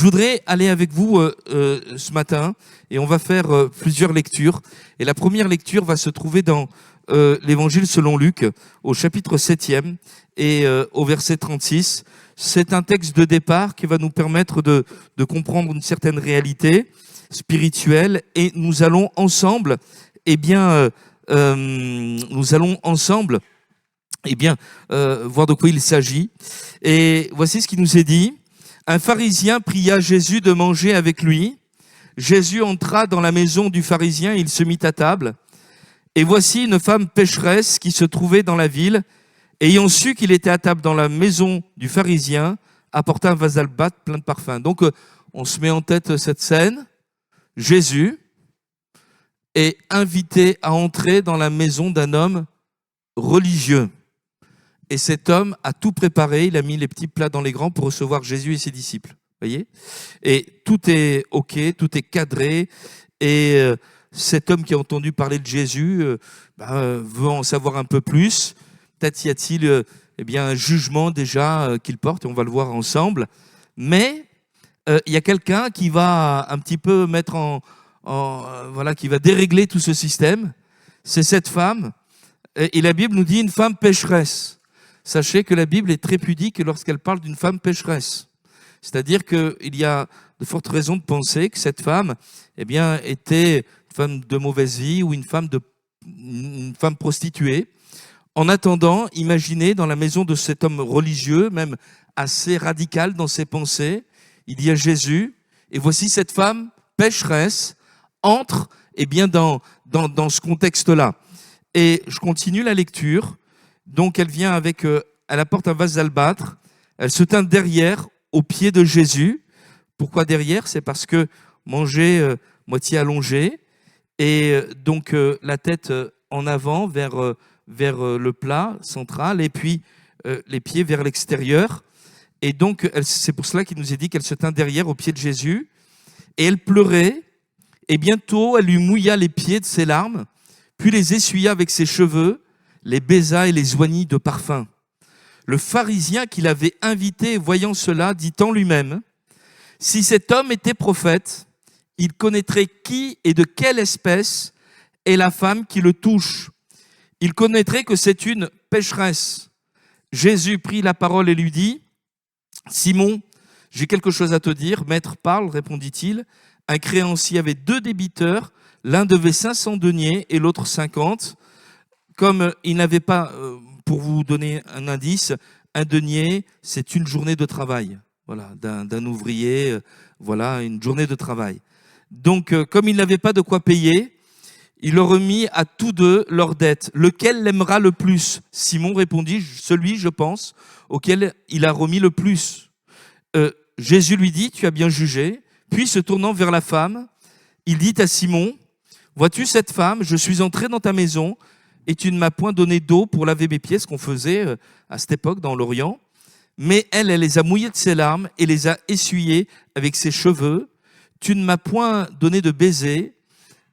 voudrais aller avec vous ce matin et on va faire plusieurs lectures. Et la première lecture va se trouver dans l'Évangile selon Luc, au chapitre 7e et au verset 36. C'est un texte de départ qui va nous permettre de comprendre une certaine réalité spirituelle et nous allons ensemble, voir de quoi il s'agit. Et voici ce qui nous est dit. Un pharisien pria Jésus de manger avec lui. Jésus entra dans la maison du pharisien, il se mit à table. Et voici une femme pécheresse qui se trouvait dans la ville, ayant su qu'il était à table dans la maison du pharisien, apporta un vase d'albâtre plein de parfums. Donc, on se met en tête cette scène. Jésus est invité à entrer dans la maison d'un homme religieux. Et cet homme a tout préparé, il a mis les petits plats dans les grands pour recevoir Jésus et ses disciples. Voyez ? Et tout est OK, tout est cadré. Et cet homme qui a entendu parler de Jésus veut en savoir un peu plus. Peut-être y a-t-il un jugement déjà qu'il porte, et on va le voir ensemble. Mais il y a quelqu'un qui va un petit peu mettre qui va dérégler tout ce système. C'est cette femme. Et la Bible nous dit une femme pécheresse. Sachez que la Bible est très pudique lorsqu'elle parle d'une femme pécheresse. C'est-à-dire qu'il y a de fortes raisons de penser que cette femme était une femme de mauvaise vie ou une femme prostituée. En attendant, imaginez dans la maison de cet homme religieux, même assez radical dans ses pensées, il y a Jésus. Et voici cette femme pécheresse entre dans ce contexte-là. Et je continue la lecture. Donc elle vient elle apporte un vase d'albâtre, elle se tint derrière, aux pieds de Jésus. Pourquoi derrière ? C'est parce que manger moitié allongé, et donc la tête en avant vers le plat central, et puis les pieds vers l'extérieur. Et donc c'est pour cela qu'il nous est dit qu'elle se tint derrière, aux pieds de Jésus, et elle pleurait, et bientôt elle lui mouilla les pieds de ses larmes, puis les essuya avec ses cheveux, les baisa et les oignit de parfum. Le pharisien qui l'avait invité, voyant cela, dit en lui-même, « Si cet homme était prophète, il connaîtrait qui et de quelle espèce est la femme qui le touche. Il connaîtrait que c'est une pécheresse. » Jésus prit la parole et lui dit, « Simon, j'ai quelque chose à te dire. » « Maître, parle, répondit-il. Un créancier avait 2 débiteurs, l'un devait 500 deniers et l'autre 50. Comme il n'avait pas, pour vous donner un indice, un denier, c'est une journée de travail. Voilà, d'un ouvrier, une journée de travail. Donc, comme il n'avait pas de quoi payer, il leur remit à tous 2 leurs dettes. Lequel l'aimera le plus ? Simon répondit, celui, je pense, auquel il a remis le plus. Jésus lui dit, tu as bien jugé. Puis, se tournant vers la femme, il dit à Simon, vois-tu cette femme ? Je suis entré dans ta maison et tu ne m'as point donné d'eau pour laver mes pieds, ce qu'on faisait à cette époque dans l'Orient. Mais elle les a mouillés de ses larmes et les a essuyés avec ses cheveux. Tu ne m'as point donné de baiser,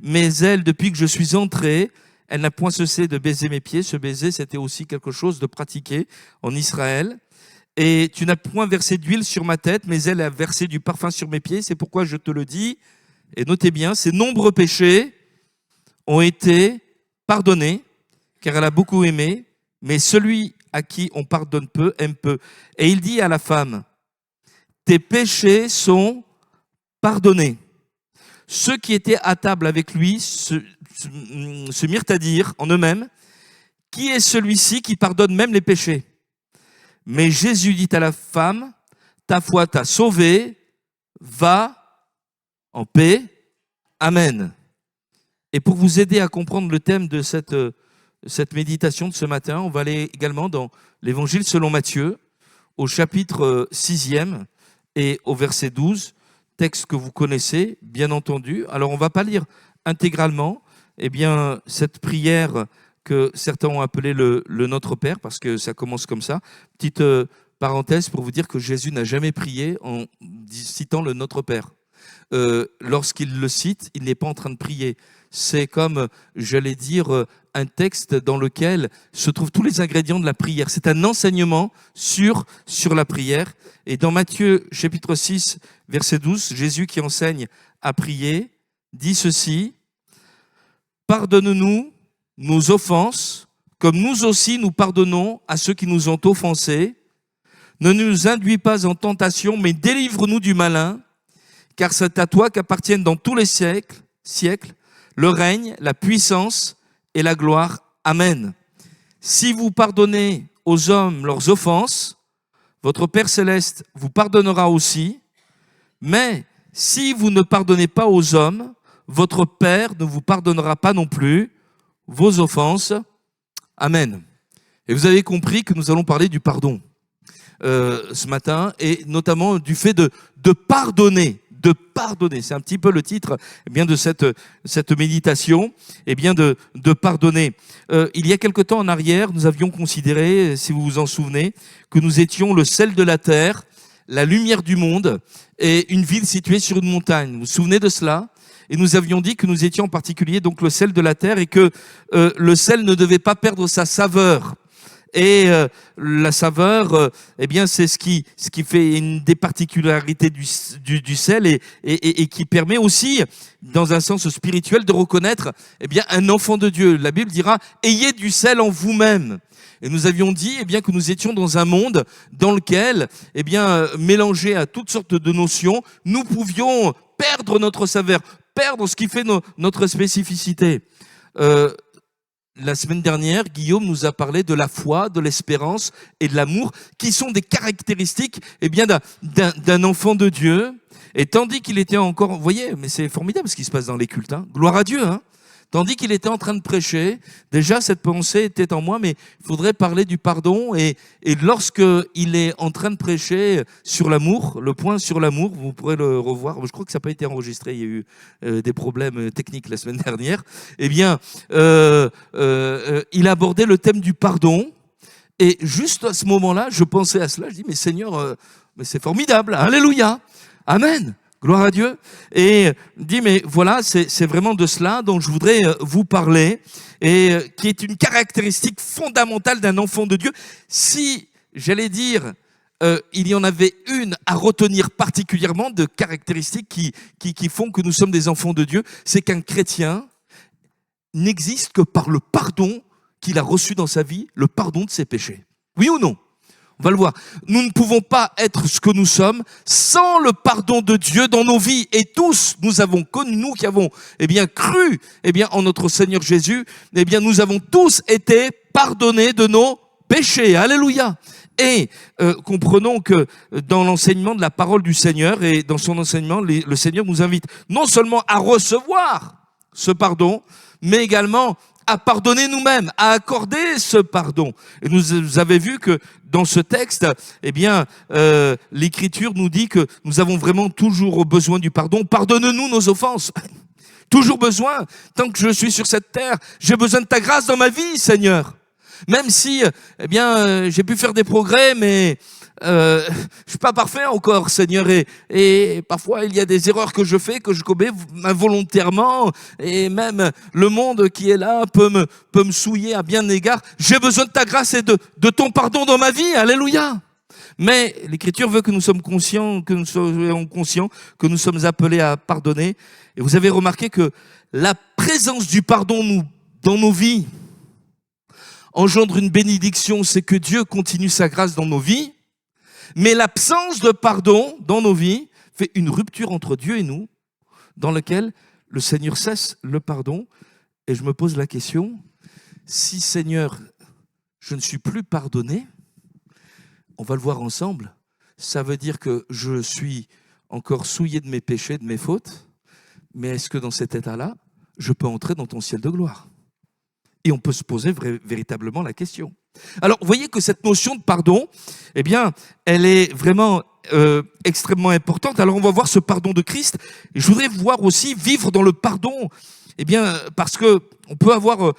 mais elle, depuis que je suis entré, elle n'a point cessé de baiser mes pieds. Ce baiser, c'était aussi quelque chose de pratiqué en Israël. Et tu n'as point versé d'huile sur ma tête, mais elle a versé du parfum sur mes pieds. C'est pourquoi je te le dis. Et notez bien, ses nombreux péchés ont été pardonnés, car elle a beaucoup aimé, mais celui à qui on pardonne peu, aime peu. Et il dit à la femme, tes péchés sont pardonnés. Ceux qui étaient à table avec lui se mirent à dire en eux-mêmes, qui est celui-ci qui pardonne même les péchés ? Mais Jésus dit à la femme, ta foi t'a sauvée, va en paix. Amen. Et pour vous aider à comprendre le thème de cette méditation de ce matin, on va aller également dans l'Évangile selon Matthieu, au chapitre 6e et au verset 12, texte que vous connaissez, bien entendu. Alors, on ne va pas lire intégralement cette prière que certains ont appelée le Notre Père, parce que ça commence comme ça. Petite parenthèse pour vous dire que Jésus n'a jamais prié en citant le Notre Père. Lorsqu'il le cite, il n'est pas en train de prier. c'est comme, j'allais dire, un texte dans lequel se trouvent tous les ingrédients de la prière. C'est un enseignement sur la prière. Et dans Matthieu chapitre 6, verset 12, Jésus qui enseigne à prier dit ceci: « Pardonne-nous nos offenses, comme nous aussi nous pardonnons à ceux qui nous ont offensés. Ne nous induis pas en tentation, mais délivre-nous du malin, car c'est à toi qu'appartiennent dans tous les siècles, le règne, la puissance et la gloire. Amen. Si vous pardonnez aux hommes leurs offenses, votre Père céleste vous pardonnera aussi. Mais si vous ne pardonnez pas aux hommes, votre Père ne vous pardonnera pas non plus vos offenses. Amen. » Et vous avez compris que nous allons parler du pardon ce matin, et notamment du fait de pardonner. De pardonner, c'est un petit peu le titre de cette méditation, de pardonner. Il y a quelque temps en arrière, nous avions considéré, si vous vous en souvenez, que nous étions le sel de la terre, la lumière du monde, et une ville située sur une montagne. Vous vous souvenez de cela? Et nous avions dit que nous étions en particulier donc le sel de la terre, et que le sel ne devait pas perdre sa saveur. Et la saveur, c'est ce qui fait une des particularités du sel, et qui permet aussi, dans un sens spirituel, de reconnaître un enfant de Dieu. La Bible dira: ayez du sel en vous-même. Et nous avions dit que nous étions dans un monde dans lequel, mélangé à toutes sortes de notions, nous pouvions perdre notre saveur, perdre ce qui fait notre spécificité. La semaine dernière, Guillaume nous a parlé de la foi, de l'espérance et de l'amour, qui sont des caractéristiques d'un enfant de Dieu. Et tandis qu'il était encore, vous voyez, mais c'est formidable ce qui se passe dans les cultes, hein. Gloire à Dieu, hein. Tandis qu'il était en train de prêcher, déjà cette pensée était en moi, mais il faudrait parler du pardon. Et lorsque il est en train de prêcher sur l'amour, le point sur l'amour, vous pourrez le revoir. Je crois que ça n'a pas été enregistré, il y a eu des problèmes techniques la semaine dernière. Il abordait le thème du pardon. Et juste à ce moment-là, je pensais à cela. Je dis: mais Seigneur, mais c'est formidable, alléluia, amen. Gloire à Dieu. Et dit: mais voilà, c'est vraiment de cela dont je voudrais vous parler, et qui est une caractéristique fondamentale d'un enfant de Dieu. Si, j'allais dire, il y en avait une à retenir particulièrement de caractéristiques qui font que nous sommes des enfants de Dieu, c'est qu'un chrétien n'existe que par le pardon qu'il a reçu dans sa vie, le pardon de ses péchés. Oui ou non? On va le voir. Nous ne pouvons pas être ce que nous sommes sans le pardon de Dieu dans nos vies. Et tous, nous avons connu, nous qui avons cru en notre Seigneur Jésus, nous avons tous été pardonnés de nos péchés. Alléluia. Et comprenons que dans l'enseignement de la parole du Seigneur, et dans son enseignement, le Seigneur nous invite non seulement à recevoir ce pardon, mais également à pardonner nous-mêmes, à accorder ce pardon. Et vous avez vu que dans ce texte, l'Écriture nous dit que nous avons vraiment toujours besoin du pardon. Pardonne-nous nos offenses. Toujours besoin. Tant que je suis sur cette terre, j'ai besoin de ta grâce dans ma vie, Seigneur. Même si, j'ai pu faire des progrès, mais je suis pas parfait encore, Seigneur, et parfois il y a des erreurs que je fais, que je commets involontairement, et même le monde qui est là peut me souiller à bien d'égards. J'ai besoin de ta grâce et de ton pardon dans ma vie, alléluia. Mais l'Écriture veut que nous soyons conscients que nous sommes appelés à pardonner. Et vous avez remarqué que la présence du pardon dans nos vies engendre une bénédiction, c'est que Dieu continue sa grâce dans nos vies. Mais l'absence de pardon dans nos vies fait une rupture entre Dieu et nous, dans laquelle le Seigneur cesse le pardon. Et je me pose la question: si, Seigneur, je ne suis plus pardonné, on va le voir ensemble, ça veut dire que je suis encore souillé de mes péchés, de mes fautes, mais est-ce que dans cet état-là, je peux entrer dans ton ciel de gloire? Et on peut se poser véritablement la question. Alors, vous voyez que cette notion de pardon, elle est vraiment extrêmement importante. Alors, on va voir ce pardon de Christ. Et je voudrais voir aussi vivre dans le pardon, parce que on peut avoir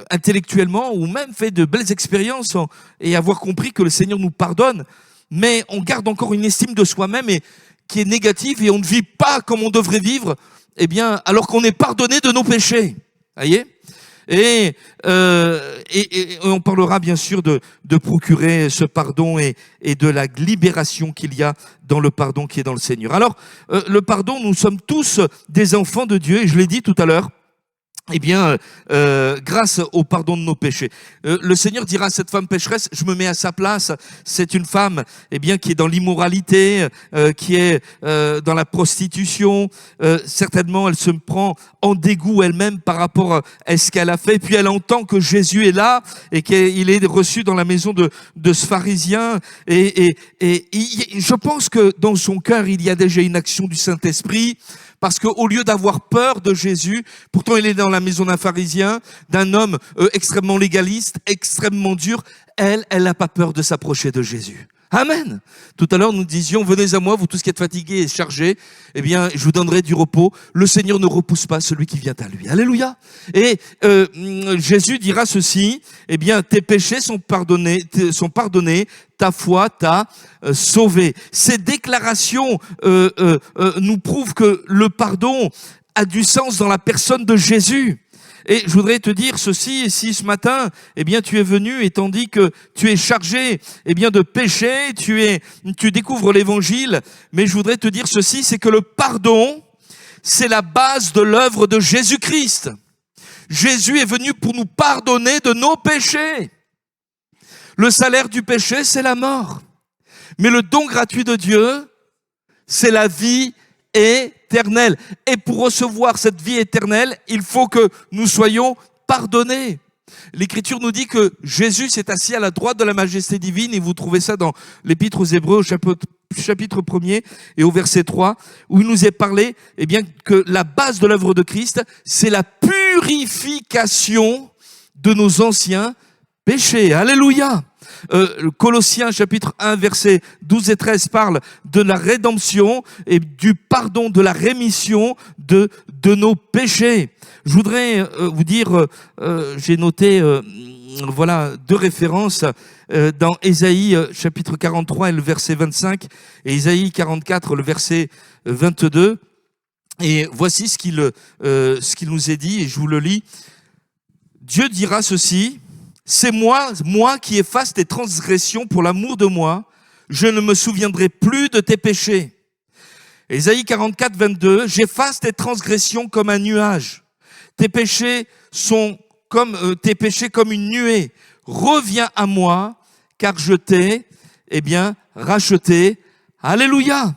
intellectuellement ou même fait de belles expériences et avoir compris que le Seigneur nous pardonne, mais on garde encore une estime de soi-même et qui est négative et on ne vit pas comme on devrait vivre, eh bien, alors qu'on est pardonné de nos péchés. Voyez ? Et on parlera bien sûr de procurer ce pardon et de la libération qu'il y a dans le pardon qui est dans le Seigneur. Alors, le pardon, nous sommes tous des enfants de Dieu, et je l'ai dit tout à l'heure, eh bien, grâce au pardon de nos péchés. Le Seigneur dira à cette femme pécheresse, je me mets à sa place. C'est une femme, eh bien, qui est dans l'immoralité, qui est dans la prostitution. Certainement, elle se prend en dégoût elle-même par rapport à ce qu'elle a fait. Puis elle entend que Jésus est là et qu'il est reçu dans la maison de ce pharisien. Et je pense que dans son cœur, il y a déjà une action du Saint-Esprit. Parce qu'au lieu d'avoir peur de Jésus, pourtant il est dans la maison d'un pharisien, d'un homme extrêmement légaliste, extrêmement dur, elle n'a pas peur de s'approcher de Jésus. Amen. Tout à l'heure, nous disions, venez à moi, vous tous qui êtes fatigués et chargés, eh bien, je vous donnerai du repos. Le Seigneur ne repousse pas celui qui vient à lui. Alléluia. Et Jésus dira ceci, eh bien, tes péchés sont pardonnés, ta foi t'a sauvé. Ces déclarations nous prouvent que le pardon a du sens dans la personne de Jésus. Et je voudrais te dire ceci, si ce matin, eh bien, tu es venu et tandis que tu es chargé, eh bien, de péché, tu découvres l'évangile, mais je voudrais te dire ceci, c'est que le pardon, c'est la base de l'œuvre de Jésus-Christ. Jésus est venu pour nous pardonner de nos péchés. Le salaire du péché, c'est la mort. Mais le don gratuit de Dieu, c'est la vie éternelle. Et pour recevoir cette vie éternelle, il faut que nous soyons pardonnés. L'Écriture nous dit que Jésus s'est assis à la droite de la majesté divine, et vous trouvez ça dans l'Épître aux Hébreux au chapitre 1er et au verset 3, où il nous est parlé, eh bien, que la base de l'œuvre de Christ, c'est la purification de nos anciens péchés. Alléluia. Colossiens chapitre 1 versets 12 et 13 parle de la rédemption et du pardon, de la rémission de nos péchés. Je voudrais vous dire, j'ai noté voilà deux références dans Ésaïe chapitre 43 et le verset 25 et Ésaïe 44 le verset 22. Et voici ce qu'il nous est dit, et je vous le lis. Dieu dira ceci: c'est moi qui efface tes transgressions pour l'amour de moi. Je ne me souviendrai plus de tes péchés. Ésaïe 44, 22. J'efface tes transgressions comme un nuage. Tes péchés comme une nuée. Reviens à moi, car je t'ai, eh bien, racheté. Alléluia.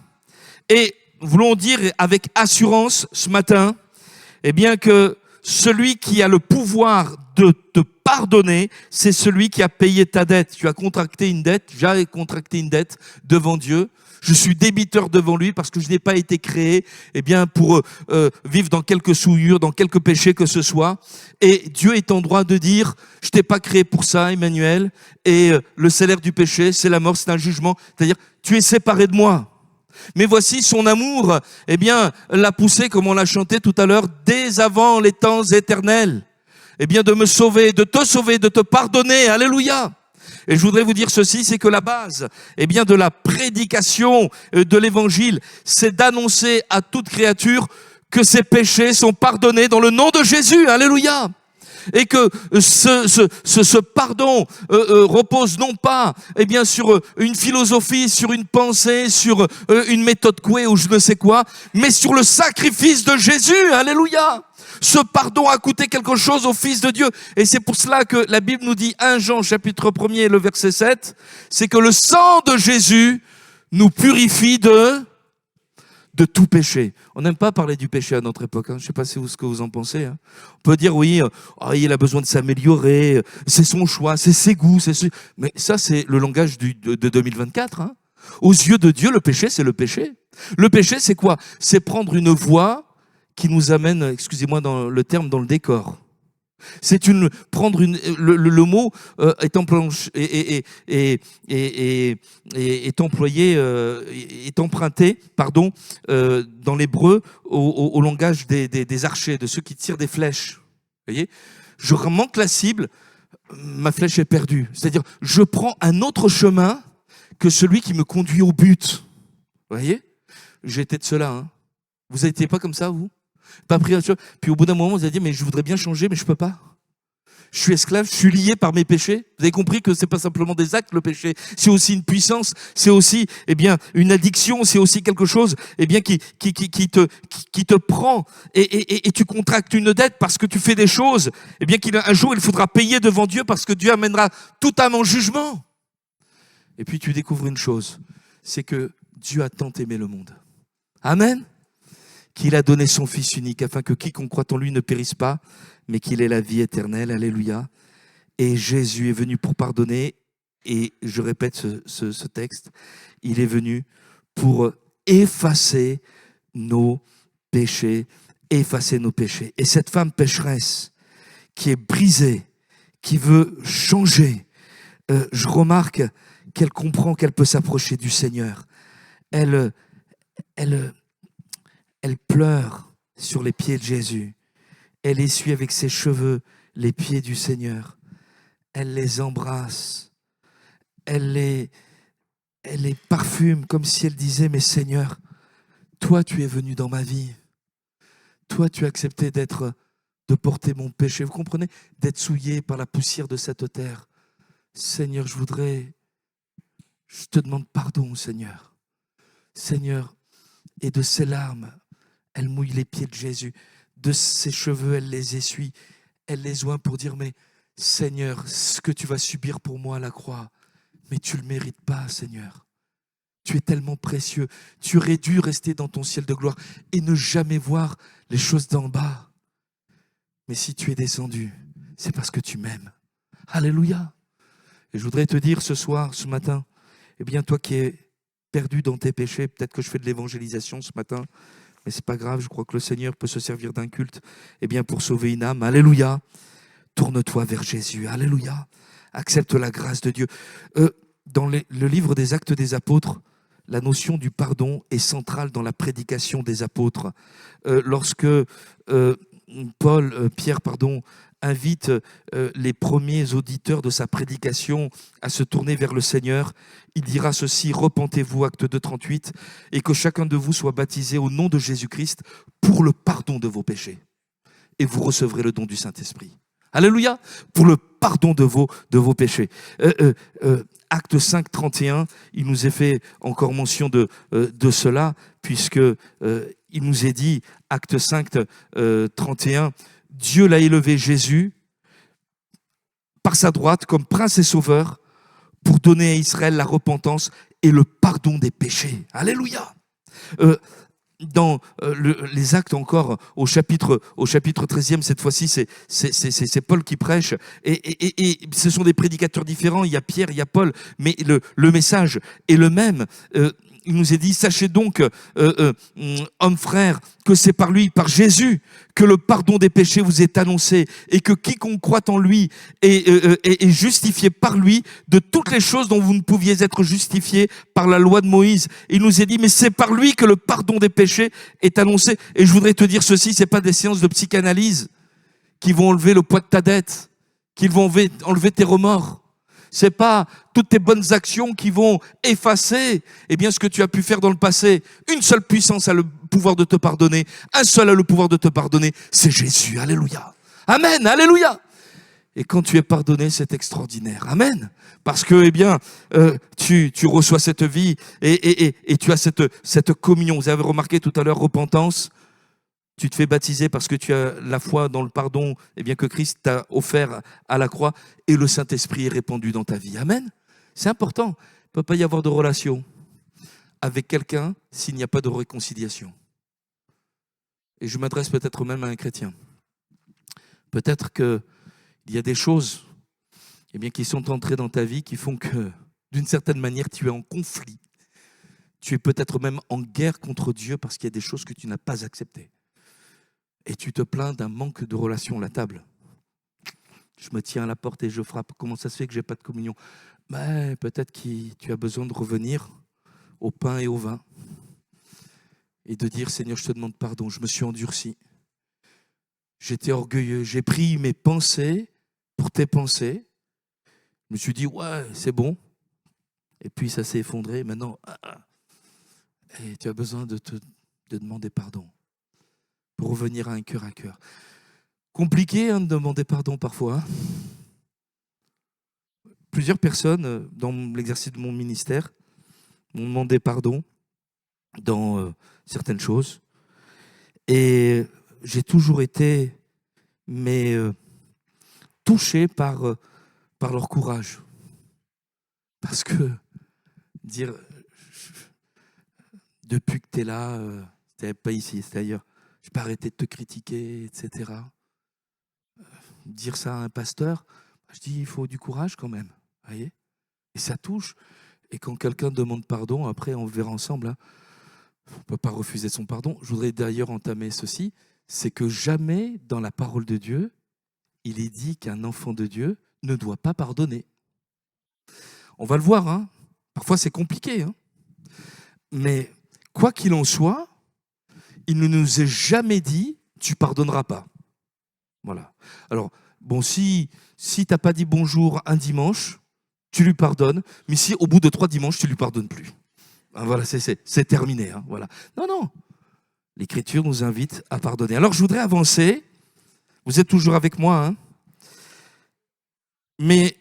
Et voulons dire avec assurance ce matin, eh bien, que celui qui a le pouvoir de te pardonner, c'est celui qui a payé ta dette. Tu as contracté une dette, j'ai contracté une dette devant Dieu. Je suis débiteur devant lui parce que je n'ai pas été créé, eh bien, pour vivre dans quelques souillures, dans quelques péchés que ce soit. Et Dieu est en droit de dire, je t'ai pas créé pour ça, Emmanuel. Et le salaire du péché, c'est la mort, c'est un jugement. C'est-à-dire, tu es séparé de moi. Mais voici son amour, eh bien, l'a poussé, comme on l'a chanté tout à l'heure, dès avant les temps éternels. Eh bien, de me sauver, de te pardonner. Alléluia. Et je voudrais vous dire ceci, c'est que la base, eh bien, de la prédication de l'évangile, c'est d'annoncer à toute créature que ses péchés sont pardonnés dans le nom de Jésus. Alléluia. Et que ce pardon repose non pas, eh bien, sur une philosophie, sur une pensée, sur une méthode couée ou je ne sais quoi, mais sur le sacrifice de Jésus. Alléluia. Ce pardon a coûté quelque chose au Fils de Dieu. Et c'est pour cela que la Bible nous dit, 1 Jean chapitre 1er, le verset 7, c'est que le sang de Jésus nous purifie de tout péché. On n'aime pas parler du péché à notre époque. Je ne sais pas ce que vous en pensez. On peut dire, oui, il a besoin de s'améliorer, c'est son choix, c'est ses goûts. Mais ça, c'est le langage de 2024. Aux yeux de Dieu, le péché, c'est le péché. Le péché, c'est quoi? C'est prendre une voie qui nous amène, excusez-moi dans le terme, dans le décor. C'est le mot est emprunté, dans l'hébreu au langage des archers, de ceux qui tirent des flèches. Vous voyez, je manque la cible, ma flèche est perdue. C'est-à-dire, je prends un autre chemin que celui qui me conduit au but. Vous voyez? j'étais de cela. Hein. Vous n'étiez pas comme ça, vous? Pas pris. Puis au bout d'un moment, vous avez dit, mais je voudrais bien changer, mais je ne peux pas. Je suis esclave, je suis lié par mes péchés. Vous avez compris que c'est pas simplement des actes, le péché. C'est aussi une puissance, c'est aussi, une addiction, c'est aussi quelque chose, qui te prend et tu contractes une dette parce que tu fais des choses, qu'un jour il faudra payer devant Dieu parce que Dieu amènera toute âme en jugement. Et puis tu découvres une chose, c'est que Dieu a tant aimé le monde. Amen. Qu'il a donné son Fils unique afin que quiconque croit en lui ne périsse pas, mais qu'il ait la vie éternelle. Alléluia. Et Jésus est venu pour pardonner. Et je répète ce texte. Il est venu pour effacer nos péchés. Effacer nos péchés. Et cette femme pécheresse qui est brisée, qui veut changer, je remarque qu'elle comprend qu'elle peut s'approcher du Seigneur. Elle pleure sur les pieds de Jésus. Elle essuie avec ses cheveux les pieds du Seigneur. Elle les embrasse. Elle les parfume comme si elle disait, mais Seigneur, toi tu es venu dans ma vie. Toi tu as accepté de porter mon péché. Vous comprenez? D'être souillé par la poussière de cette terre. Seigneur, je te demande pardon, Seigneur. Seigneur, et de ses larmes, elle mouille les pieds de Jésus. De ses cheveux, elle les essuie. Elle les oint pour dire, mais Seigneur, ce que tu vas subir pour moi à la croix, mais tu ne le mérites pas, Seigneur. Tu es tellement précieux. Tu aurais dû rester dans ton ciel de gloire et ne jamais voir les choses d'en bas. Mais si tu es descendu, c'est parce que tu m'aimes. Alléluia. Et je voudrais te dire ce soir, ce matin, toi qui es perdu dans tes péchés, peut-être que je fais de l'évangélisation ce matin, mais c'est pas grave, je crois que le Seigneur peut se servir d'un culte pour sauver une âme. Alléluia. Tourne-toi vers Jésus. Alléluia. Accepte la grâce de Dieu. Dans le livre des Actes des Apôtres, la notion du pardon est centrale dans la prédication des apôtres. Lorsque Pierre, invite les premiers auditeurs de sa prédication à se tourner vers le Seigneur, il dira ceci: repentez-vous, acte 2, 38, et que chacun de vous soit baptisé au nom de Jésus-Christ pour le pardon de vos péchés. Et vous recevrez le don du Saint-Esprit. Alléluia. Pour le pardon de vos péchés. Acte 5, 31, il nous est fait encore mention de cela, puisque il nous est dit, Acte 5, 31, Dieu l'a élevé, Jésus, par sa droite, comme prince et sauveur, pour donner à Israël la repentance et le pardon des péchés. Alléluia. Dans les Actes encore, au chapitre 13e, cette fois-ci, c'est Paul qui prêche. Et ce sont des prédicateurs différents. Il y a Pierre, il y a Paul, mais le message est le même. Il nous est dit, sachez donc, hommes frères, que c'est par lui, par Jésus, que le pardon des péchés vous est annoncé, et que quiconque croit en lui est justifié par lui de toutes les choses dont vous ne pouviez être justifiés par la loi de Moïse. Il nous est dit, mais c'est par lui que le pardon des péchés est annoncé. Et je voudrais te dire ceci, c'est pas des séances de psychanalyse qui vont enlever le poids de ta dette, qui vont enlever tes remords. C'est pas toutes tes bonnes actions qui vont effacer ce que tu as pu faire dans le passé. Une seule puissance a le pouvoir de te pardonner. Un seul a le pouvoir de te pardonner. C'est Jésus. Alléluia. Amen. Alléluia. Et quand tu es pardonné, c'est extraordinaire. Amen. Parce que, tu reçois cette vie et tu as cette communion. Vous avez remarqué tout à l'heure, repentance. Tu te fais baptiser parce que tu as la foi dans le pardon que Christ t'a offert à la croix, et le Saint-Esprit est répandu dans ta vie. Amen. C'est important. Il ne peut pas y avoir de relation avec quelqu'un s'il n'y a pas de réconciliation. Et je m'adresse peut-être même à un chrétien. Peut-être qu'il y a des choses qui sont entrées dans ta vie qui font que, d'une certaine manière, tu es en conflit. Tu es peut-être même en guerre contre Dieu parce qu'il y a des choses que tu n'as pas acceptées. Et tu te plains d'un manque de relation à la table. Je me tiens à la porte et je frappe. Comment ça se fait que je n'ai pas de communion? Peut-être que tu as besoin de revenir au pain et au vin et de dire, Seigneur, je te demande pardon, je me suis endurci. J'étais orgueilleux. J'ai pris mes pensées pour tes pensées. Je me suis dit, ouais, c'est bon. Et puis ça s'est effondré. Maintenant, Et tu as besoin de demander pardon pour revenir à un cœur à cœur. Compliqué de demander pardon parfois. Plusieurs personnes dans l'exercice de mon ministère m'ont demandé pardon dans certaines choses. Et j'ai toujours été touché par leur courage. Parce que dire, depuis que tu es là, c'était pas ici, c'était ailleurs, je n'ai pas arrêté de te critiquer, etc. Dire ça à un pasteur, je dis, il faut du courage quand même. Voyez, et ça touche. Et quand quelqu'un demande pardon, après on verra ensemble, hein, on ne peut pas refuser son pardon. Je voudrais d'ailleurs entamer ceci, c'est que jamais dans la parole de Dieu, il est dit qu'un enfant de Dieu ne doit pas pardonner. On va le voir, hein. Parfois c'est compliqué, hein. Mais quoi qu'il en soit, il ne nous est jamais dit « tu pardonneras pas ». Voilà. Alors, bon, si tu n'as pas dit bonjour un dimanche, tu lui pardonnes, mais si au bout de 3 dimanches, tu ne lui pardonnes plus. Ben voilà, c'est terminé. Hein, voilà. Non. L'Écriture nous invite à pardonner. Alors, je voudrais avancer. Vous êtes toujours avec moi. Hein, mais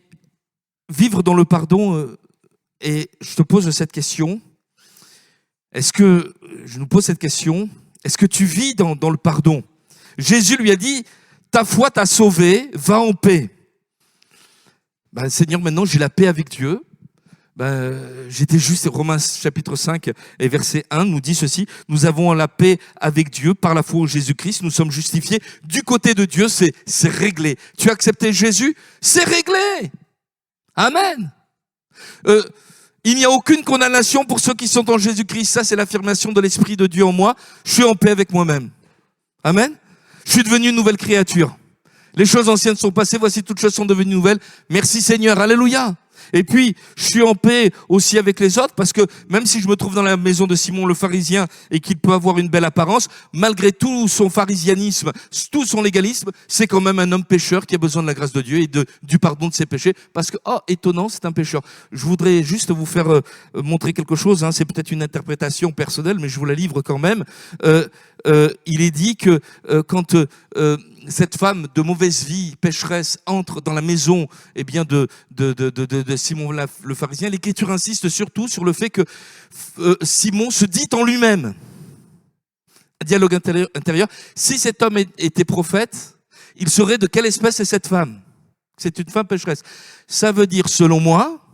vivre dans le pardon, et je te pose cette question. Je nous pose cette question, est-ce que tu vis dans le pardon? Jésus lui a dit, ta foi t'a sauvé, va en paix. Ben, Seigneur, maintenant j'ai la paix avec Dieu. J'étais juste, Romains chapitre 5 et verset 1 nous dit ceci, nous avons la paix avec Dieu par la foi en Jésus-Christ, nous sommes justifiés du côté de Dieu, c'est réglé. Tu as accepté Jésus, c'est réglé. Amen. Il n'y a aucune condamnation pour ceux qui sont en Jésus-Christ. Ça, c'est l'affirmation de l'Esprit de Dieu en moi. Je suis en paix avec moi-même. Amen. Je suis devenu une nouvelle créature. Les choses anciennes sont passées, voici toutes choses sont devenues nouvelles. Merci Seigneur, alléluia. Et puis, je suis en paix aussi avec les autres parce que même si je me trouve dans la maison de Simon le pharisien et qu'il peut avoir une belle apparence, malgré tout son pharisianisme, tout son légalisme, c'est quand même un homme pécheur qui a besoin de la grâce de Dieu et du pardon de ses péchés parce que, oh, étonnant, c'est un pécheur. Je voudrais juste vous faire montrer quelque chose, hein, c'est peut-être une interprétation personnelle, mais je vous la livre quand même. Il est dit que quand cette femme de mauvaise vie, pécheresse, entre dans la maison de Simon le pharisien, l'Écriture insiste surtout sur le fait que Simon se dit en lui-même, un dialogue intérieur, si cet homme était prophète, il serait de quelle espèce est cette femme? C'est une femme pécheresse. Ça veut dire, selon moi,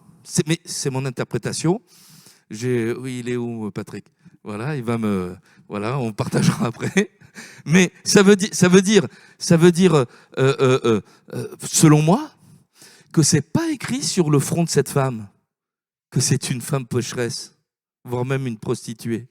mais c'est mon interprétation, oui, il est où Patrick? Voilà, on partagera après. Mais ça veut dire, selon moi, que c'est pas écrit sur le front de cette femme que c'est une femme pécheresse, voire même une prostituée.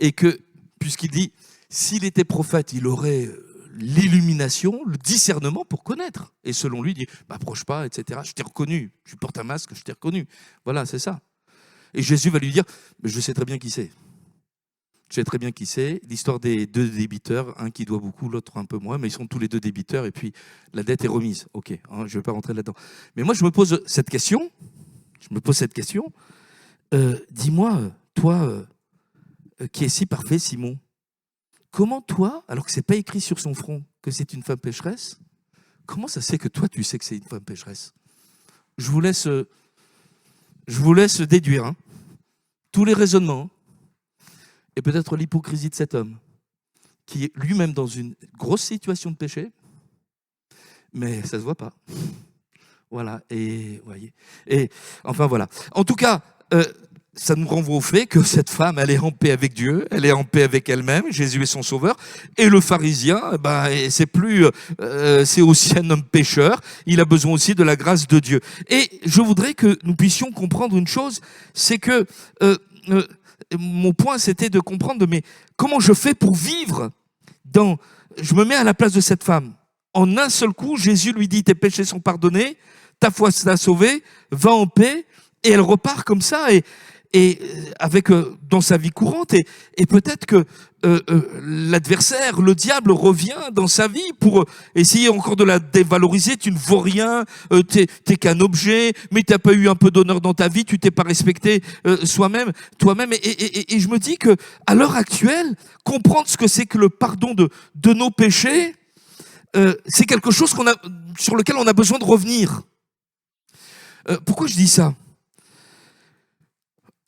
Et que, puisqu'il dit, s'il était prophète, il aurait l'illumination, le discernement pour connaître. Et selon lui, il dit, m'approche pas, etc. Je t'ai reconnu, je porte un masque, je t'ai reconnu. Voilà, c'est ça. Et Jésus va lui dire, je sais très bien qui c'est. Je sais très bien qui c'est. L'histoire des 2 débiteurs, un qui doit beaucoup, l'autre un peu moins, mais ils sont tous les 2 débiteurs et puis la dette est remise. Ok, hein, je ne vais pas rentrer là-dedans. Mais moi, je me pose cette question. Dis-moi, toi, qui es si parfait, Simon, comment toi, alors que ce n'est pas écrit sur son front que c'est une femme pécheresse, comment ça se fait que toi, tu sais que c'est une femme pécheresse? Je vous laisse déduire hein, tous les raisonnements. Et peut-être l'hypocrisie de cet homme, qui est lui-même dans une grosse situation de péché, mais ça ne se voit pas. Voilà, et voyez. Et enfin voilà. En tout cas, ça nous renvoie au fait que cette femme, elle est en paix avec Dieu, elle est en paix avec elle-même, Jésus est son sauveur, et le pharisien, c'est aussi un homme pécheur, il a besoin aussi de la grâce de Dieu. Et je voudrais que nous puissions comprendre une chose, c'est que mon point, c'était de comprendre, mais comment je fais pour vivre je me mets à la place de cette femme. En un seul coup, Jésus lui dit, tes péchés sont pardonnés, ta foi t'a sauvé, va en paix, et elle repart comme ça, et avec dans sa vie courante, et peut-être que l'adversaire, le diable, revient dans sa vie pour essayer encore de la dévaloriser. Tu ne vaux rien, t'es qu'un objet, mais t'as pas eu un peu d'honneur dans ta vie, tu t'es pas respecté toi-même. Et je me dis que à l'heure actuelle, comprendre ce que c'est que le pardon de nos péchés, c'est quelque chose sur lequel on a besoin de revenir. Pourquoi je dis ça?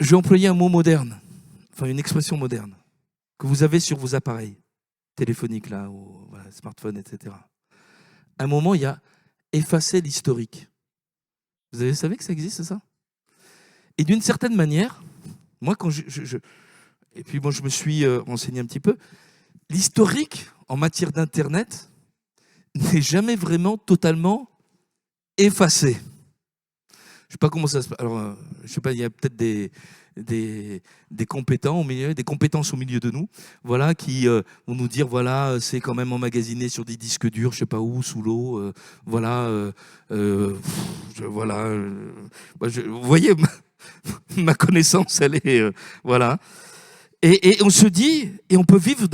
Je vais employer un mot moderne, enfin une expression moderne, que vous avez sur vos appareils téléphoniques, là, ou voilà, smartphones, etc. À un moment, il y a effacer l'historique. Vous avez savez que ça existe, ça? Et d'une certaine manière, moi, quand et puis moi, je me suis renseigné un petit peu, l'historique en matière d'Internet n'est jamais vraiment totalement effacé. Je sais pas comment ça se passe. Alors, je sais pas, il y a peut-être des compétents des compétences au milieu de nous, voilà, qui vont nous dire, voilà, c'est quand même emmagasiné sur des disques durs, je sais pas où, sous l'eau, voilà, voilà. Vous voyez, ma connaissance, elle est, voilà. Et on se dit, et on peut vivre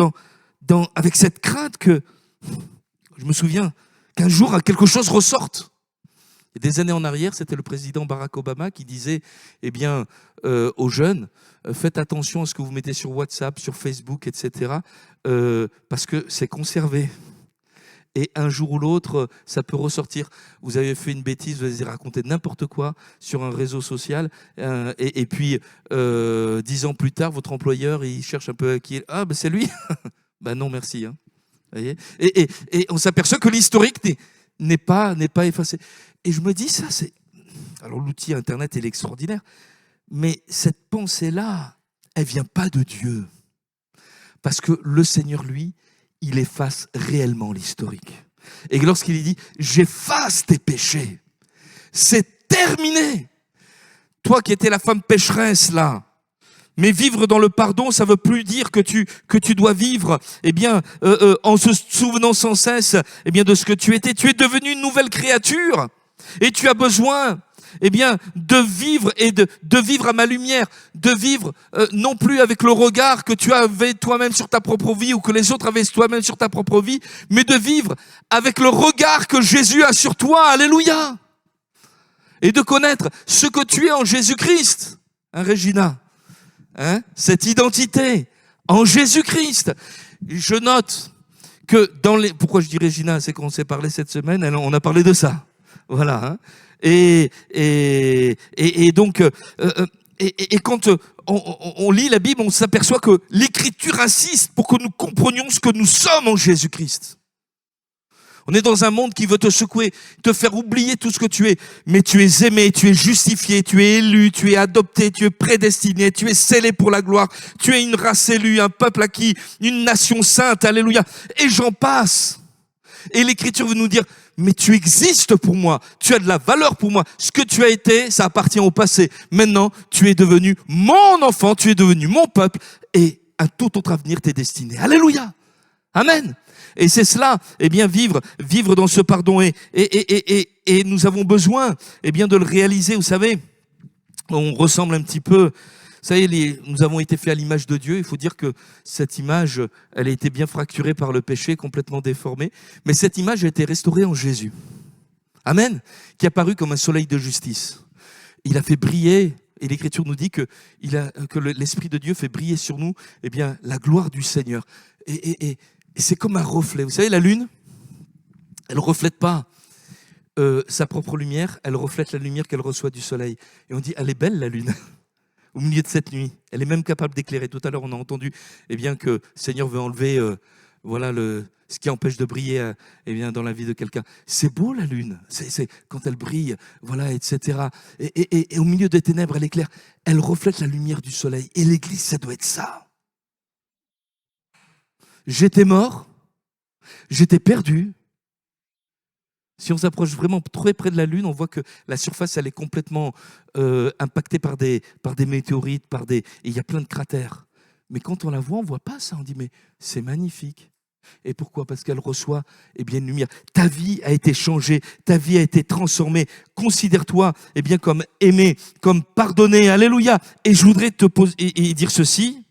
avec cette crainte que, je me souviens, qu'un jour quelque chose ressorte. Et des années en arrière, c'était le président Barack Obama qui disait, eh bien, aux jeunes, faites attention à ce que vous mettez sur WhatsApp, sur Facebook, etc., parce que c'est conservé. Et un jour ou l'autre, ça peut ressortir. Vous avez fait une bêtise, vous avez raconté n'importe quoi sur un réseau social, et puis 10 ans plus tard, votre employeur, il cherche un peu qui est. Ah, ben c'est lui. Ben non, merci. Hein. Vous voyez, et on s'aperçoit que l'historique n'est pas effacé. Et je me dis, ça, c'est. Alors, l'outil Internet, il est extraordinaire. Mais cette pensée-là, elle vient pas de Dieu. Parce que le Seigneur, lui, il efface réellement l'historique. Et lorsqu'il dit, j'efface tes péchés, c'est terminé. Toi qui étais la femme pécheresse, là, mais vivre dans le pardon, ça veut plus dire que tu dois vivre, eh bien, en se souvenant sans cesse, eh bien, de ce que tu étais. Tu es devenu une nouvelle créature. Et tu as besoin, eh bien, de vivre et de vivre à ma lumière, de vivre non plus avec le regard que tu avais toi-même sur ta propre vie ou que les autres avaient toi-même sur ta propre vie, mais de vivre avec le regard que Jésus a sur toi. Alléluia. Et de connaître ce que tu es en Jésus-Christ. Hein, Régina? Hein? Cette identité en Jésus-Christ. Je note que pourquoi je dis Régina, c'est qu'on s'est parlé cette semaine, on a parlé de ça. Voilà. Hein. Et donc, quand on lit la Bible, on s'aperçoit que l'Écriture insiste pour que nous comprenions ce que nous sommes en Jésus-Christ. On est dans un monde qui veut te secouer, te faire oublier tout ce que tu es. Mais tu es aimé, tu es justifié, tu es élu, tu es adopté, tu es prédestiné, tu es scellé pour la gloire. Tu es une race élue, un peuple acquis, une nation sainte. Alléluia. Et j'en passe. Et l'Écriture veut nous dire, mais tu existes pour moi, tu as de la valeur pour moi. Ce que tu as été, ça appartient au passé. Maintenant, tu es devenu mon enfant, tu es devenu mon peuple, et un tout autre avenir t'est destiné. Alléluia. Amen. Et c'est cela, eh bien, vivre dans ce pardon. Et nous avons besoin, eh bien, de le réaliser. Vous savez, on ressemble un petit peu. Vous savez, nous avons été faits à l'image de Dieu. Il faut dire que cette image, elle a été bien fracturée par le péché, complètement déformée. Mais cette image a été restaurée en Jésus. Amen. Qui est apparu comme un soleil de justice. Il a fait briller, et l'Écriture nous dit que l'Esprit de Dieu fait briller sur nous, eh bien, la gloire du Seigneur. Et c'est comme un reflet. Vous savez, la lune, elle ne reflète pas sa propre lumière, elle reflète la lumière qu'elle reçoit du soleil. Et on dit, elle est belle, la lune. Au milieu de cette nuit, elle est même capable d'éclairer. Tout à l'heure, on a entendu, eh bien, que le Seigneur veut enlever, ce qui empêche de briller, eh bien, dans la vie de quelqu'un. C'est beau la lune, c'est quand elle brille, voilà, etc. Et au milieu des ténèbres, elle éclaire. Elle reflète la lumière du soleil. Et l'Église, ça doit être ça. J'étais mort, j'étais perdu. Si on s'approche vraiment très près de la Lune, on voit que la surface, elle est complètement impactée par des météorites, et il y a plein de cratères. Mais quand on la voit, on ne voit pas ça. On dit, mais c'est magnifique. Et pourquoi? Parce qu'elle reçoit une lumière. Ta vie a été changée, ta vie a été transformée. Considère-toi comme aimé, comme pardonné. Alléluia. Et je voudrais te poser et dire ceci.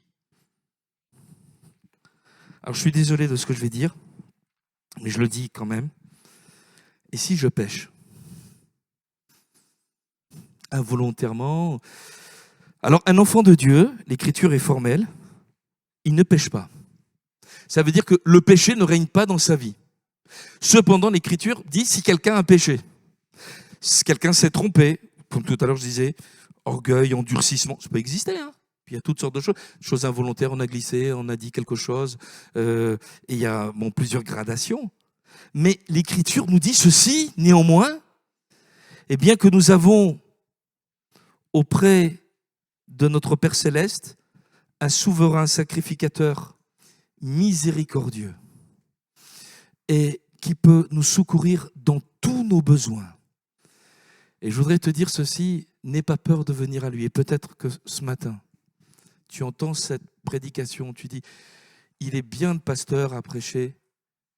Alors je suis désolé de ce que je vais dire, mais je le dis quand même. Et si je pêche involontairement? Alors un enfant de Dieu, l'écriture est formelle, il ne pêche pas. Ça veut dire que le péché ne règne pas dans sa vie. Cependant, l'écriture dit si quelqu'un a péché, si quelqu'un s'est trompé, comme tout à l'heure je disais, orgueil, endurcissement, ça peut exister, hein. Puis il y a toutes sortes de choses involontaires, on a glissé, on a dit quelque chose, et il y a plusieurs gradations. Mais l'écriture nous dit ceci, néanmoins, que nous avons auprès de notre Père Céleste un souverain sacrificateur miséricordieux et qui peut nous secourir dans tous nos besoins. Et je voudrais te dire ceci, n'aie pas peur de venir à lui. Et peut-être que ce matin, tu entends cette prédication, tu dis, il est bien le pasteur à prêcher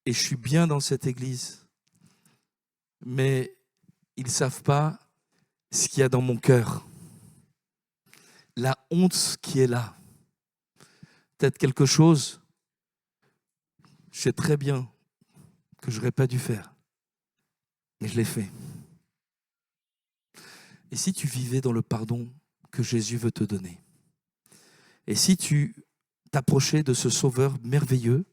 et je suis bien dans cette église, mais ils ne savent pas ce qu'il y a dans mon cœur. La honte qui est là. Peut-être quelque chose, je sais très bien que je n'aurais pas dû faire, mais je l'ai fait. Et si tu vivais dans le pardon que Jésus veut te donner, et si tu t'approchais de ce Sauveur merveilleux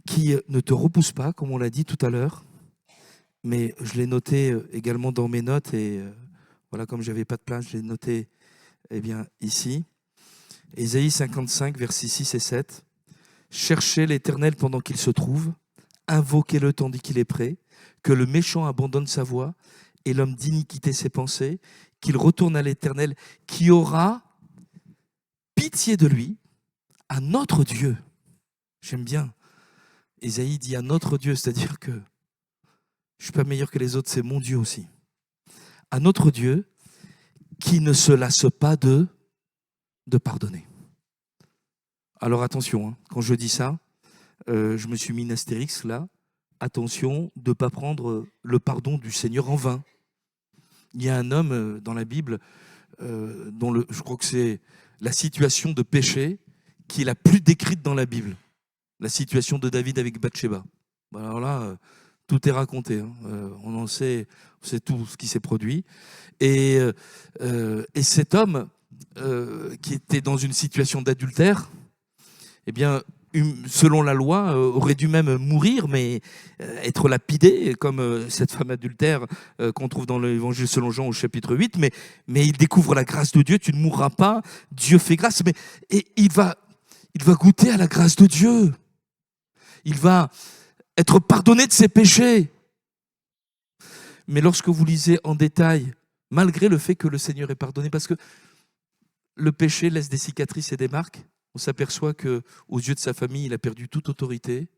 qui ne te repousse pas, comme on l'a dit tout à l'heure, mais je l'ai noté également dans mes notes, et voilà, comme je n'avais pas de place, je l'ai noté ici. Ésaïe 55, versets 6 et 7. « Cherchez l'Éternel pendant qu'il se trouve, invoquez-le tandis qu'il est prêt, que le méchant abandonne sa voie et l'homme d'iniquité ses pensées, qu'il retourne à l'Éternel, qui aura pitié de lui, à notre Dieu. » J'aime bien. Ésaïe dit à notre Dieu, c'est-à-dire que je ne suis pas meilleur que les autres, c'est mon Dieu aussi. À notre Dieu, qui ne se lasse pas de pardonner. Alors attention, hein, quand je dis ça, je me suis mis une astérix là. Attention de ne pas prendre le pardon du Seigneur en vain. Il y a un homme dans la Bible dont je crois que c'est la situation de péché qui est la plus décrite dans la Bible. La situation de David avec Bathsheba. Alors là, tout est raconté. Hein. On sait tout ce qui s'est produit. Et cet homme qui était dans une situation d'adultère, selon la loi, aurait dû même mourir, mais être lapidé, comme cette femme adultère qu'on trouve dans l'évangile selon Jean au chapitre 8. Mais il découvre la grâce de Dieu, tu ne mourras pas, Dieu fait grâce. Et il va goûter à la grâce de Dieu. Il va être pardonné de ses péchés. Mais lorsque vous lisez en détail, malgré le fait que le Seigneur est pardonné, parce que le péché laisse des cicatrices et des marques, on s'aperçoit qu'aux yeux de sa famille, il a perdu toute autorité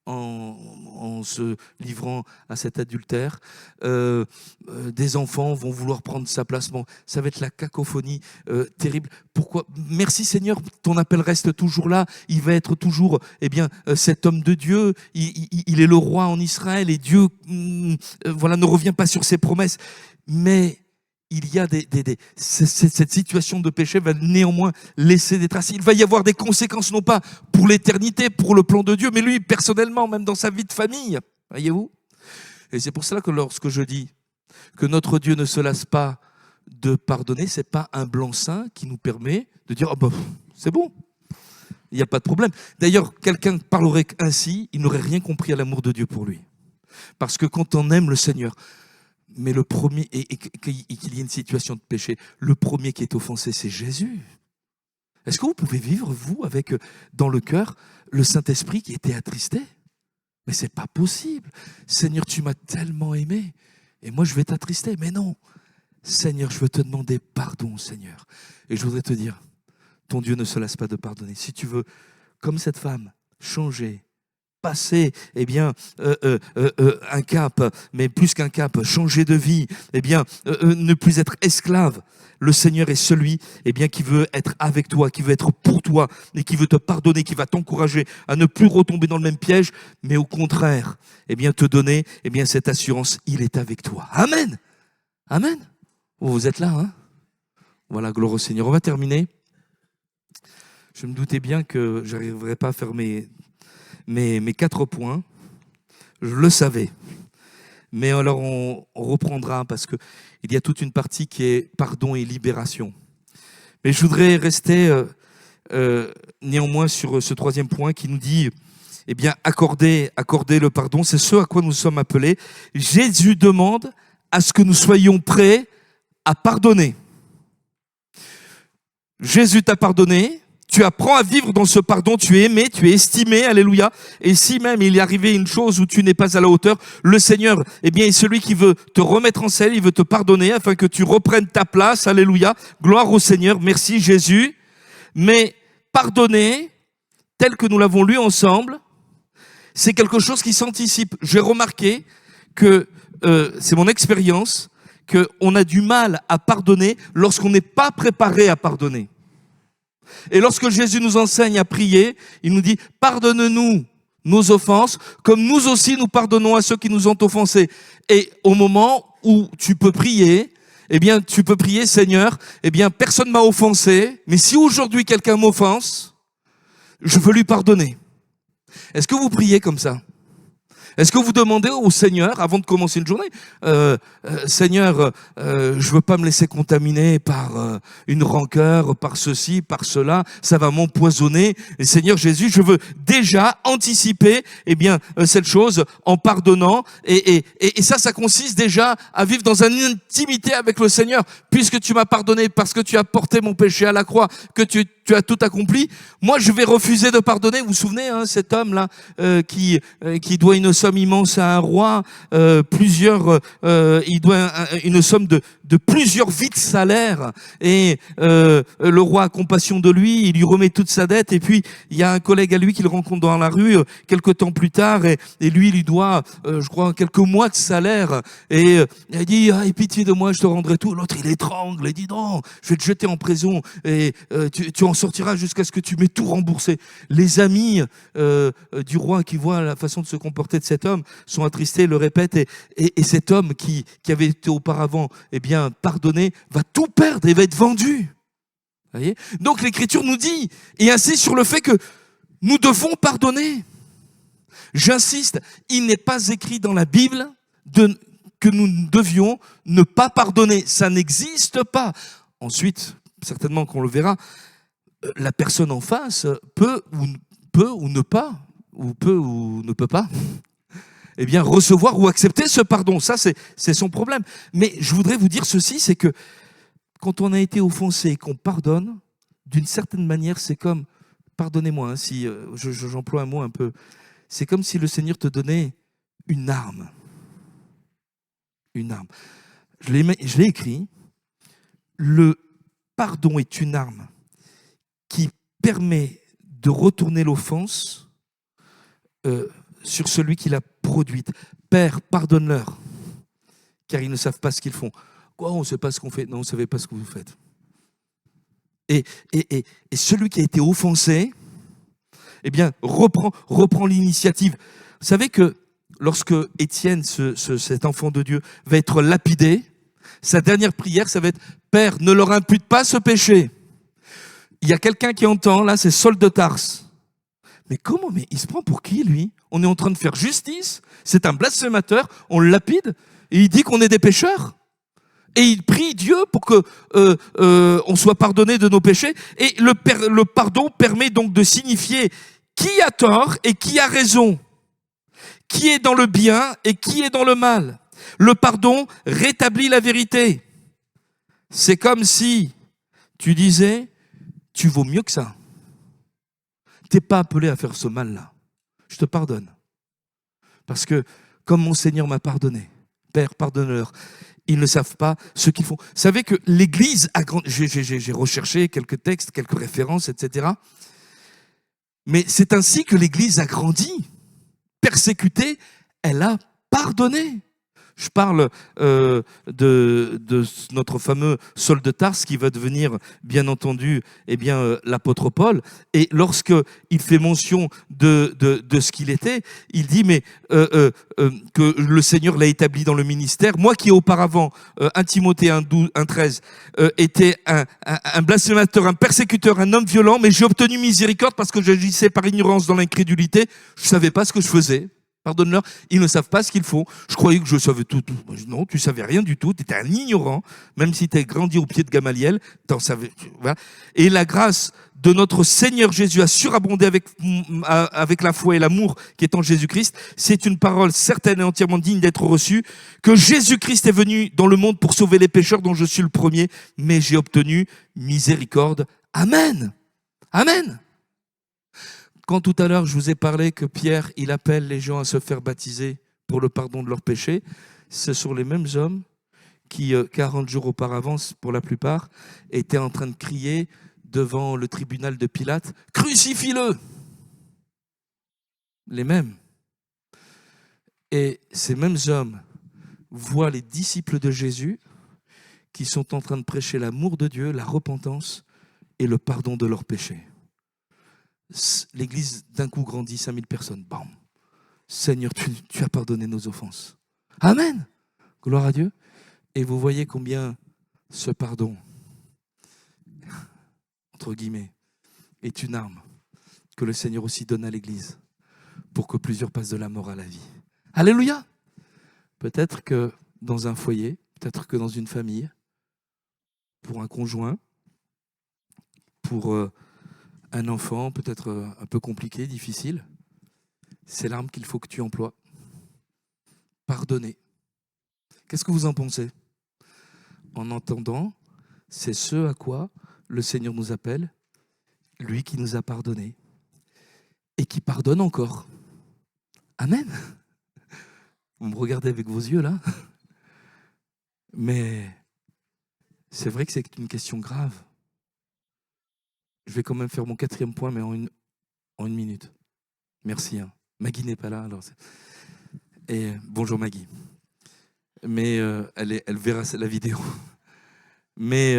en se livrant à cet adultère. Des enfants vont vouloir prendre sa place. Bon, ça va être la cacophonie terrible. Pourquoi? Merci Seigneur, ton appel reste toujours là. Il va être toujours cet homme de Dieu. Il est le roi en Israël et Dieu ne revient pas sur ses promesses. Mais il y a cette situation de péché va néanmoins laisser des traces. Il va y avoir des conséquences, non pas pour l'éternité, pour le plan de Dieu, mais lui, personnellement, même dans sa vie de famille. Voyez-vous? Et c'est pour cela que lorsque je dis que notre Dieu ne se lasse pas de pardonner, ce n'est pas un blanc-seing qui nous permet de dire « c'est bon, il n'y a pas de problème ». D'ailleurs, quelqu'un parlerait ainsi, il n'aurait rien compris à l'amour de Dieu pour lui. Parce que quand on aime le Seigneur, mais le premier, et qu'il y ait une situation de péché, le premier qui est offensé, c'est Jésus. Est-ce que vous pouvez vivre, vous, avec dans le cœur le Saint-Esprit qui était attristé? Mais c'est pas possible. Seigneur, tu m'as tellement aimé, et moi je vais t'attrister. Mais non, Seigneur, je veux te demander pardon, Seigneur. Et je voudrais te dire, ton Dieu ne se lasse pas de pardonner. Si tu veux, comme cette femme, changer passer, un cap, mais plus qu'un cap, changer de vie, ne plus être esclave. Le Seigneur est celui, qui veut être avec toi, qui veut être pour toi, et qui veut te pardonner, qui va t'encourager à ne plus retomber dans le même piège, mais au contraire, te donner, cette assurance, il est avec toi. Amen. Amen. Oh, vous êtes là, hein? Voilà, gloire au Seigneur. On va terminer. Je me doutais bien que je n'arriverais pas à faire mes 4 points. Je le savais. Mais alors on reprendra parce qu'il y a toute une partie qui est pardon et libération. Mais je voudrais rester néanmoins sur ce 3e point qui nous dit, accorder le pardon, c'est ce à quoi nous sommes appelés. Jésus demande à ce que nous soyons prêts à pardonner. Jésus t'a pardonné. Tu apprends à vivre dans ce pardon, tu es aimé, tu es estimé, alléluia. Et si même il est arrivé une chose où tu n'es pas à la hauteur, le Seigneur, est celui qui veut te remettre en selle, il veut te pardonner afin que tu reprennes ta place, alléluia. Gloire au Seigneur, merci Jésus. Mais pardonner, tel que nous l'avons lu ensemble, c'est quelque chose qui s'anticipe. J'ai remarqué que, c'est mon expérience, qu'on a du mal à pardonner lorsqu'on n'est pas préparé à pardonner. Et lorsque Jésus nous enseigne à prier, il nous dit « Pardonne-nous nos offenses, comme nous aussi nous pardonnons à ceux qui nous ont offensés. » Et au moment où tu peux prier, tu peux prier « Seigneur, personne m'a offensé, mais si aujourd'hui quelqu'un m'offense, je veux lui pardonner. » Est-ce que vous priez comme ça? Est-ce que vous demandez au Seigneur, avant de commencer une journée, Seigneur, je veux pas me laisser contaminer par une rancœur, par ceci, par cela, ça va m'empoisonner. Et Seigneur Jésus, je veux déjà anticiper, cette chose en pardonnant. Et ça consiste déjà à vivre dans une intimité avec le Seigneur, puisque tu m'as pardonné, parce que tu as porté mon péché à la croix, que tu as tout accompli. Moi, je vais refuser de pardonner. Vous vous souvenez, cet homme-là qui doit une somme immense à un roi, il doit une somme de plusieurs vies de salaire, et le roi a compassion de lui, il lui remet toute sa dette, et puis il y a un collègue à lui qu'il rencontre dans la rue quelque temps plus tard, et lui, il lui doit, je crois, quelques mois de salaire, et il dit, aie pitié de moi, je te rendrai tout. L'autre, il étrangle, il dit, non, je vais te jeter en prison, et tu en sortiras jusqu'à ce que tu m'aies tout remboursé. Les amis du roi qui voient la façon de se comporter de cet homme sont attristés, le répètent, et cet homme qui avait été auparavant pardonné va tout perdre et va être vendu. Voyez? Donc l'Écriture nous dit et insiste sur le fait que nous devons pardonner. J'insiste, il n'est pas écrit dans la Bible que nous devions ne pas pardonner. Ça n'existe pas. Ensuite, certainement qu'on le verra, la personne en face peut ou ne pas, ou peut ou ne peut pas, recevoir ou accepter ce pardon. Ça, c'est son problème. Mais je voudrais vous dire ceci, c'est que quand on a été offensé et qu'on pardonne, d'une certaine manière, c'est comme, pardonnez-moi si j'emploie un mot un peu, c'est comme si le Seigneur te donnait une arme. Une arme. Je l'ai écrit, le pardon est une arme qui permet de retourner l'offense sur celui qui l'a produite. Père, pardonne-leur, car ils ne savent pas ce qu'ils font. Quoi, on ne sait pas ce qu'on fait? Non, vous ne savez pas ce que vous faites. Et celui qui a été offensé, reprend l'initiative. Vous savez que lorsque Étienne, cet enfant de Dieu, va être lapidé, sa dernière prière, ça va être « Père, ne leur impute pas ce péché ». Il y a quelqu'un qui entend, là, c'est Saul de Tarse. Mais comment? Mais il se prend pour qui, lui? On est en train de faire justice, c'est un blasphémateur, on le lapide, et il dit qu'on est des pécheurs. Et il prie Dieu pour que on soit pardonné de nos péchés. Et le pardon permet donc de signifier qui a tort et qui a raison, qui est dans le bien et qui est dans le mal. Le pardon rétablit la vérité. C'est comme si tu disais, tu vaux mieux que ça. T'es pas appelé à faire ce mal-là. Je te pardonne. Parce que, comme mon Seigneur m'a pardonné, Père, pardonne-leur. Ils ne savent pas ce qu'ils font. Vous savez que l'Église a grandi. J'ai recherché quelques textes, quelques références, etc. Mais c'est ainsi que l'Église a grandi. persécutée, elle a pardonné. Je parle de notre fameux Saul de Tarse qui va devenir, bien entendu, l'apôtre Paul. Et lorsqu'il fait mention de ce qu'il était, il dit que le Seigneur l'a établi dans le ministère. Moi qui auparavant, 1 Timothée 1,13, était un blasphémateur, un persécuteur, un homme violent, mais j'ai obtenu miséricorde parce que j'agissais par ignorance dans l'incrédulité. Je ne savais pas ce que je faisais. Pardonne-leur, ils ne savent pas ce qu'il faut. Je croyais que je savais tout. Non, tu savais rien du tout. Tu étais un ignorant, même si tu as grandi au pied de Gamaliel. Voilà. Et la grâce de notre Seigneur Jésus a surabondé avec la foi et l'amour qui est en Jésus-Christ. C'est une parole certaine et entièrement digne d'être reçue, que Jésus-Christ est venu dans le monde pour sauver les pécheurs dont je suis le premier, mais j'ai obtenu miséricorde. Amen. Amen. Quand tout à l'heure, je vous ai parlé que Pierre, il appelle les gens à se faire baptiser pour le pardon de leurs péchés, ce sont les mêmes hommes qui, 40 jours auparavant, pour la plupart, étaient en train de crier devant le tribunal de Pilate, « Crucifie-le !» Les mêmes. Et ces mêmes hommes voient les disciples de Jésus qui sont en train de prêcher l'amour de Dieu, la repentance et le pardon de leurs péchés. L'église d'un coup grandit, 5000 personnes. Bam. Seigneur, tu as pardonné nos offenses. Amen. Gloire à Dieu. Et vous voyez combien ce pardon, entre guillemets, est une arme que le Seigneur aussi donne à l'église pour que plusieurs passent de la mort à la vie. Alléluia. Peut-être que dans un foyer, peut-être que dans une famille, pour un conjoint, pour un enfant peut-être un peu compliqué, difficile, c'est l'arme qu'il faut que tu emploies. Pardonner. Qu'est-ce que vous en pensez? En entendant, c'est ce à quoi le Seigneur nous appelle, lui qui nous a pardonné et qui pardonne encore. Amen. Vous me regardez avec vos yeux là, mais c'est vrai que c'est une question grave. Je vais quand même faire mon 4e point, mais en une minute. Merci. Hein. Maggie n'est pas là. Alors et bonjour Maggie. Mais elle verra la vidéo. Mais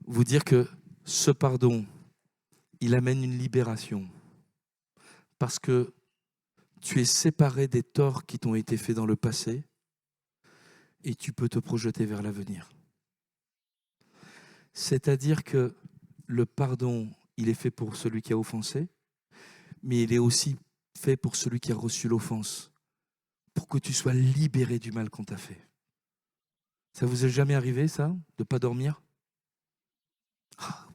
vous dire que ce pardon, il amène une libération. Parce que tu es séparé des torts qui t'ont été faits dans le passé et tu peux te projeter vers l'avenir. C'est-à-dire que le pardon, il est fait pour celui qui a offensé, mais il est aussi fait pour celui qui a reçu l'offense, pour que tu sois libéré du mal qu'on t'a fait. Ça vous est jamais arrivé, ça, de ne pas dormir?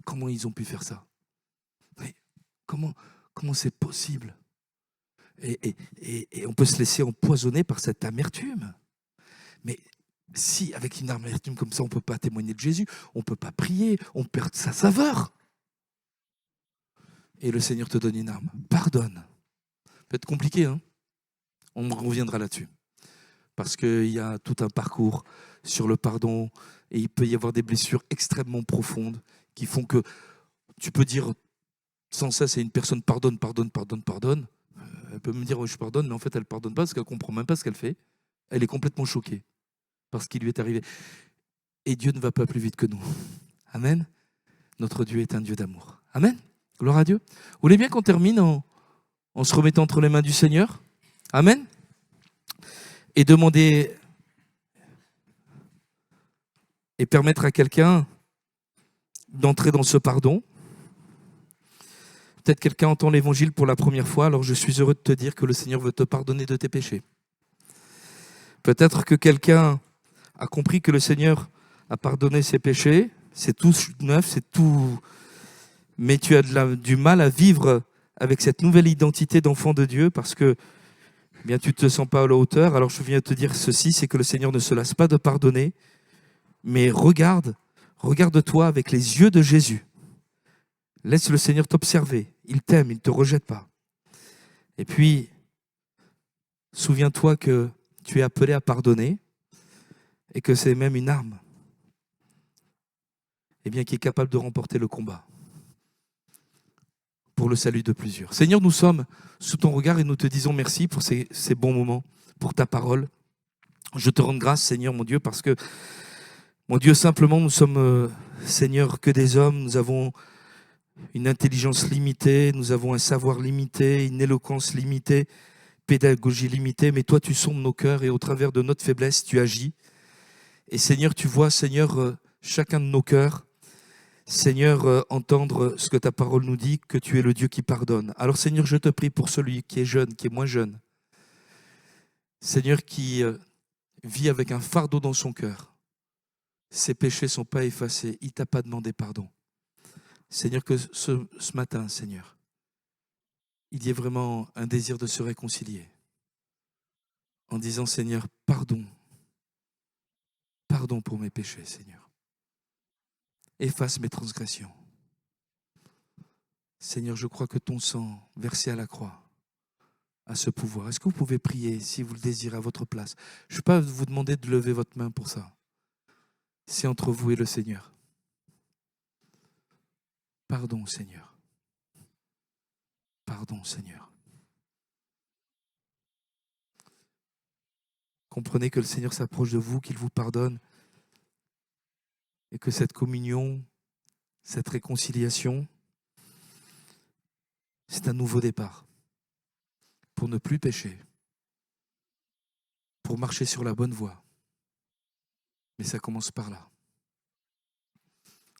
Comment ils ont pu faire ça? Mais comment c'est possible? Et on peut se laisser empoisonner par cette amertume. Mais si, avec une amertume comme ça, on ne peut pas témoigner de Jésus, on ne peut pas prier, on perd sa saveur. Et le Seigneur te donne une arme. Pardonne. Peut-être compliqué, hein? On reviendra là-dessus. Parce qu'il y a tout un parcours sur le pardon et il peut y avoir des blessures extrêmement profondes qui font que tu peux dire sans cesse à une personne pardonne. Elle peut me dire je pardonne, mais en fait elle ne pardonne pas parce qu'elle ne comprend même pas ce qu'elle fait. Elle est complètement choquée par ce qui lui est arrivé. Et Dieu ne va pas plus vite que nous. Amen. Notre Dieu est un Dieu d'amour. Amen. Gloire à Dieu. Vous voulez bien qu'on termine en se remettant entre les mains du Seigneur? Amen. Et demander et permettre à quelqu'un d'entrer dans ce pardon. Peut-être quelqu'un entend l'évangile pour la première fois, alors je suis heureux de te dire que le Seigneur veut te pardonner de tes péchés. Peut-être que quelqu'un a compris que le Seigneur a pardonné ses péchés, c'est tout neuf, c'est tout... Mais tu as du mal à vivre avec cette nouvelle identité d'enfant de Dieu parce que bien, tu ne te sens pas à la hauteur. Alors je viens te dire ceci, c'est que le Seigneur ne se lasse pas de pardonner, mais regarde-toi avec les yeux de Jésus. Laisse le Seigneur t'observer. Il t'aime, il ne te rejette pas. Et puis, souviens-toi que tu es appelé à pardonner et que c'est même une arme qui est capable de remporter le combat. pour le salut de plusieurs. Seigneur, nous sommes sous ton regard et nous te disons merci pour ces bons moments, pour ta parole. Je te rends grâce, Seigneur, mon Dieu, parce que, mon Dieu, simplement, nous sommes, Seigneur, que des hommes. Nous avons une intelligence limitée, nous avons un savoir limité, une éloquence limitée, pédagogie limitée, mais toi, tu sondes nos cœurs et au travers de notre faiblesse, tu agis. Et Seigneur, tu vois, Seigneur, chacun de nos cœurs, Seigneur, entendre ce que ta parole nous dit, que tu es le Dieu qui pardonne. Alors Seigneur, je te prie pour celui qui est jeune, qui est moins jeune. Seigneur, qui vit avec un fardeau dans son cœur. Ses péchés ne sont pas effacés. Il ne t'a pas demandé pardon. Seigneur, que ce matin, Seigneur, il y ait vraiment un désir de se réconcilier. En disant, Seigneur, pardon. Pardon pour mes péchés, Seigneur. Efface mes transgressions. Seigneur, je crois que ton sang versé à la croix a ce pouvoir. Est-ce que vous pouvez prier, si vous le désirez, à votre place? Je ne vais pas vous demander de lever votre main pour ça. C'est entre vous et le Seigneur. Pardon, Seigneur. Pardon, Seigneur. Comprenez que le Seigneur s'approche de vous, qu'il vous pardonne et que cette communion, cette réconciliation, c'est un nouveau départ pour ne plus pécher, pour marcher sur la bonne voie. Mais ça commence par là.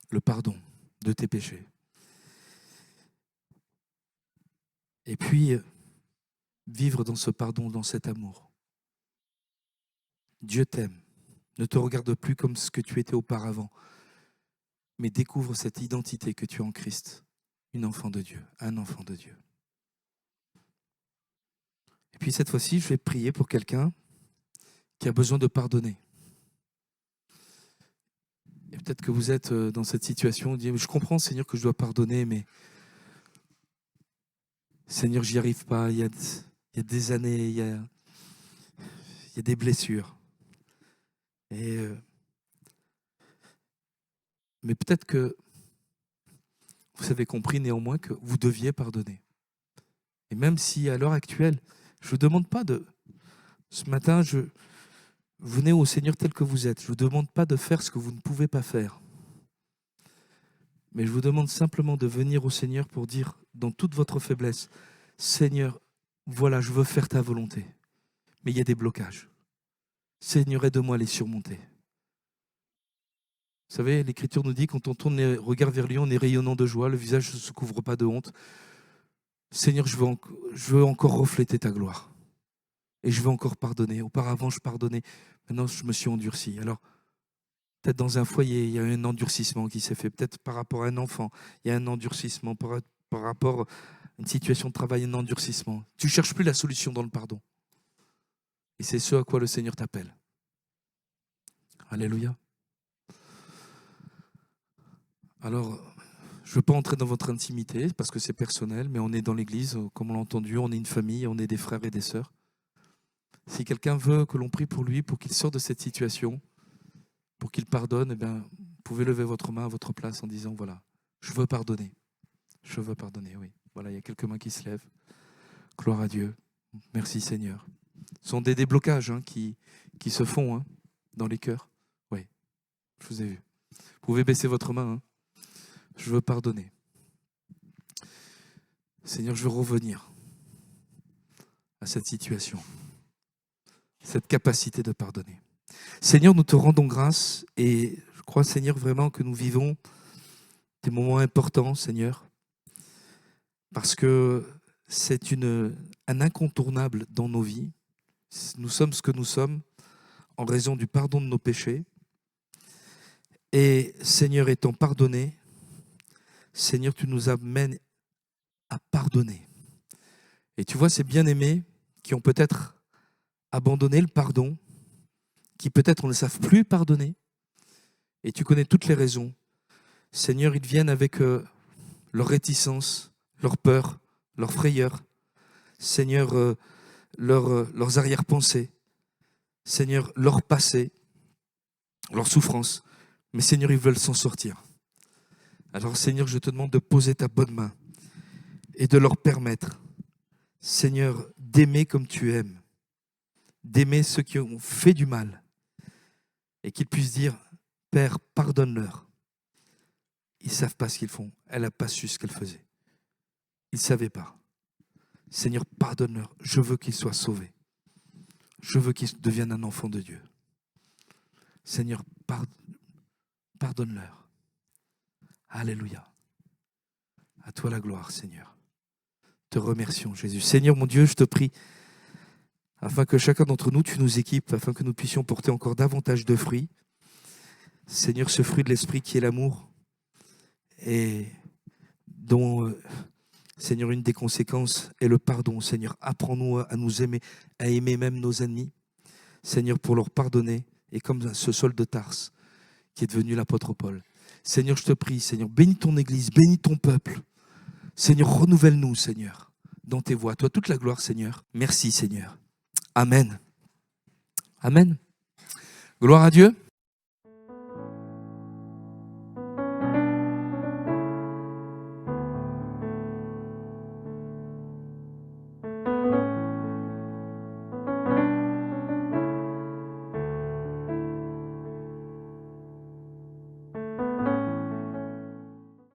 Le pardon de tes péchés. Et puis, vivre dans ce pardon, dans cet amour. Dieu t'aime. Ne te regarde plus comme ce que tu étais auparavant, mais découvre cette identité que tu as en Christ. Une enfant de Dieu, un enfant de Dieu. Et puis cette fois-ci, je vais prier pour quelqu'un qui a besoin de pardonner. Et peut-être que vous êtes dans cette situation, vous dites, je comprends, Seigneur, que je dois pardonner, mais Seigneur, j'y arrive pas. Il y a des années, il y a des blessures. Mais peut-être que vous avez compris néanmoins que vous deviez pardonner. Et même si à l'heure actuelle, je ne vous demande pas de... Ce matin, venez au Seigneur tel que vous êtes. Je ne vous demande pas de faire ce que vous ne pouvez pas faire. Mais je vous demande simplement de venir au Seigneur pour dire, dans toute votre faiblesse, Seigneur, voilà, je veux faire ta volonté. Mais il y a des blocages. Seigneur, aide-moi à les surmonter. Vous savez, l'Écriture nous dit, quand on tourne les regards vers lui, on est rayonnant de joie, le visage ne se couvre pas de honte. Seigneur, je veux encore refléter ta gloire. Et je veux encore pardonner. Auparavant, je pardonnais. Maintenant, je me suis endurci. Alors, peut-être dans un foyer, il y a un endurcissement qui s'est fait. Peut-être par rapport à un enfant, il y a un endurcissement. Par rapport à une situation de travail, un endurcissement. Tu ne cherches plus la solution dans le pardon. Et c'est ce à quoi le Seigneur t'appelle. Alléluia. Alors, je ne veux pas entrer dans votre intimité parce que c'est personnel, mais on est dans l'église, comme on l'a entendu, on est une famille, on est des frères et des sœurs. Si quelqu'un veut que l'on prie pour lui, pour qu'il sorte de cette situation, pour qu'il pardonne, eh bien, vous pouvez lever votre main à votre place en disant, voilà, je veux pardonner. Je veux pardonner, oui. Voilà, il y a quelques mains qui se lèvent. Gloire à Dieu. Merci Seigneur. Ce sont des déblocages qui se font dans les cœurs. Oui, je vous ai vu. Vous pouvez baisser votre main. Je veux pardonner. Seigneur, je veux revenir à cette situation, cette capacité de pardonner. Seigneur, nous te rendons grâce et je crois, Seigneur, vraiment que nous vivons des moments importants, Seigneur, parce que c'est un incontournable dans nos vies. Nous sommes ce que nous sommes en raison du pardon de nos péchés. Et Seigneur, étant pardonné, Seigneur, tu nous amènes à pardonner. Et tu vois, ces bien-aimés qui ont peut-être abandonné le pardon, qui peut-être ne savent plus pardonner, et tu connais toutes les raisons. Seigneur, ils viennent avec leur réticence, leur peur, leur frayeur. Seigneur, leurs arrière-pensées. Seigneur, leur passé, leur souffrance. Mais Seigneur, ils veulent s'en sortir. Alors Seigneur, je te demande de poser ta bonne main et de leur permettre, Seigneur, d'aimer comme tu aimes, d'aimer ceux qui ont fait du mal, et qu'ils puissent dire, Père, pardonne-leur. Ils ne savent pas ce qu'ils font. Elle n'a pas su ce qu'elle faisait. Ils ne savaient pas. Seigneur, pardonne-leur. Je veux qu'ils soient sauvés. Je veux qu'ils deviennent un enfant de Dieu. Seigneur, pardonne-leur. Alléluia. À toi la gloire, Seigneur. Te remercions, Jésus. Seigneur, mon Dieu, je te prie, afin que chacun d'entre nous, tu nous équipes, afin que nous puissions porter encore davantage de fruits. Seigneur, ce fruit de l'esprit qui est l'amour, et dont, Seigneur, une des conséquences est le pardon. Seigneur, apprends-nous à nous aimer, à aimer même nos ennemis. Seigneur, pour leur pardonner, et comme ce Saul de Tarse, qui est devenu l'apôtre Paul. Seigneur, je te prie, Seigneur, bénis ton Église, bénis ton peuple. Seigneur, renouvelle-nous, Seigneur, dans tes voies. Toi, toute la gloire, Seigneur. Merci, Seigneur. Amen. Amen. Gloire à Dieu.